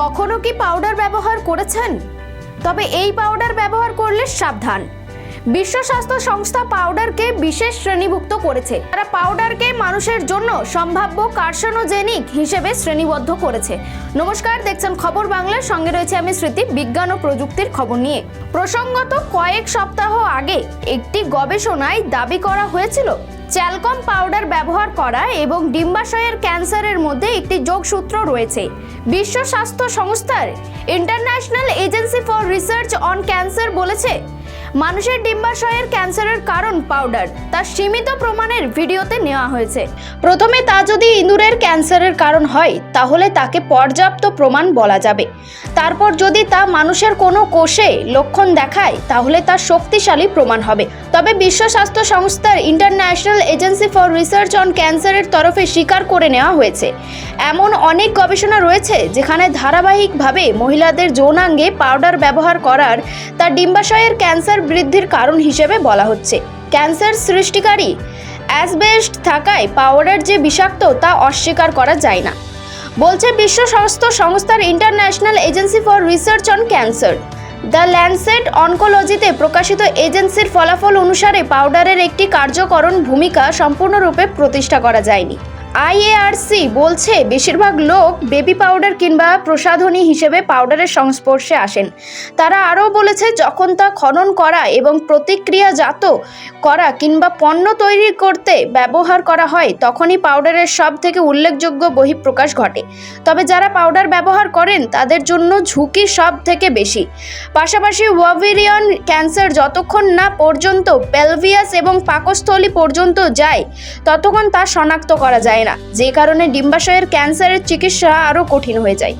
কখনো কি পাউডার ব্যবহার করেছেন? তবে এই পাউডার ব্যবহার করলে সাবধান। বিশ্ব স্বাস্থ্য সংস্থা পাউডারকে বিশেষ শ্রেণীভুক্ত করেছে। তারা পাউডারকে মানুষের জন্য সম্ভাব্য কার্সিনোজেনিক হিসেবে শ্রেণীবদ্ধ করেছে। নমস্কার, দেখছেন খবর বাংলার সঙ্গে রয়েছে আমি স্মৃতি। বিজ্ঞান ও প্রযুক্তির খবর নিয়ে প্রসঙ্গত কয়েক সপ্তাহ আগে একটি গবেষণায় দাবি করা হয়েছিল চ্যালকম পাউডার ব্যবহার করা এবং ডিম্বাশয়ের ক্যান্সারের মধ্যে একটি যোগসূত্র রয়েছে। বিশ্ব স্বাস্থ্য সংস্থার international agency for research on cancer বলেছে মানুষের ডিম্বাশয়ের ক্যান্সারের কারণ পাউডার তা সীমিত প্রমাণের ভিডিওতে নেওয়া হয়েছে। প্রথমে তা যদি ইঁদুরের ক্যান্সারের কারণ হয় তাহলে তাকে পর্যাপ্ত প্রমাণ বলা যাবে। তারপর যদি তা মানুষের কোনো কোষে লক্ষণ দেখায় তাহলে তা শক্তিশালী প্রমাণ হবে। তবে বিশ্ব স্বাস্থ্য সংস্থার international agency for research on ক্যান্সারের তরফে স্বীকার করে নেওয়া হয়েছে এমন অনেক গবেষণা রয়েছে যেখানে ধারাবাহিকভাবে মহিলাদের যৌনাঙ্গে পাউডার ব্যবহার করার তা ডিম্বাশয়ের ক্যান্সার বৃদ্ধির কারণ হিসেবে বলা হচ্ছে। ক্যান্সার সৃষ্টিকারী অ্যাসবেস্ট থাকায় পাউডার যে বিষাক্ত তা অস্বীকার করা যায় না, বলছে বিশ্ব স্বাস্থ্য সংস্থার international agency for research on cancer. The Lancet অনকোলজিতে প্রকাশিত এজেন্সির ফলাফল অনুসারে পাউডারের একটি কার্যকরণ ভূমিকা সম্পূর্ণরূপে প্রতিষ্ঠা করা যায়নি। আইএআরসি বলছে বেশিরভাগ লোক বেবি পাউডার কিংবা প্রসাধনী হিসেবে পাউডারের সংস্পর্শে আসেন। তারা আরও বলেছে যখন তা খনন করা এবং প্রতিক্রিয়াজাত করা কিংবা পণ্য তৈরি করতে ব্যবহার করা হয় তখনই পাউডারের সব থেকে উল্লেখযোগ্য বহিঃপ্রকাশ ঘটে। তবে যারা পাউডার ব্যবহার করেন তাদের জন্য ঝুঁকি সব থেকে বেশি। পাশাপাশি ওভারিয়ান ক্যান্সার যতক্ষণ না পর্যন্ত পেলভিয়াস এবং পাকস্থলী পর্যন্ত যায় ততক্ষণ তা শনাক্ত করা যায় না, যে কারণে ডিম্বাশয়ের ক্যান্সারের চিকিৎসা আরও কঠিন হয়ে যায়।